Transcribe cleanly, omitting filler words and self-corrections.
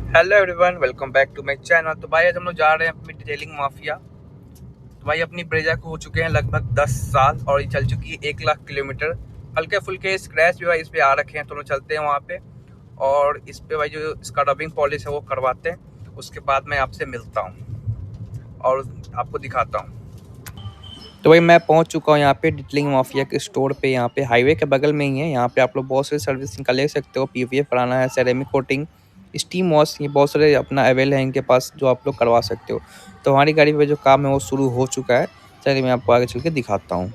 Hello everyone, welcome back to my channel. तो भाई आज हम लोग जा रहे हैं अपनी डिटेलिंग माफिया। तो भाई अपनी ब्रेजा को हो चुके हैं लगभग 10 साल और ये चल चुकी है 1 लाख किलोमीटर। हल्के फुल्के स्क्रैच भी भाई इस पे आ रखे हैं, तो हम लोग चलते हैं वहाँ पे और इस पे भाई जो इसका रबिंग पॉलिश है वो करवाते हैं। उसके बाद मैं आपसे मिलता हूँ और आपको दिखाता हूँ। तो भाई मैं पहुंच चुका हूँ यहाँ पे डिटेलिंग माफिया के स्टोर पे। यहाँ पे हाईवे के बगल में ही है। यहाँ पे आप लोग बहुत सारे सर्विसिंग का ले सकते हो। पीवीएफ कराना है, सेरेमिक कोटिंग, स्टीम वॉश, ये बहुत सारे अपना अवेल है इनके पास जो आप लोग करवा सकते हो। तो हमारी गाड़ी पे जो काम है वो शुरू हो चुका है। चलिए मैं आपको आगे चल के दिखाता हूँ।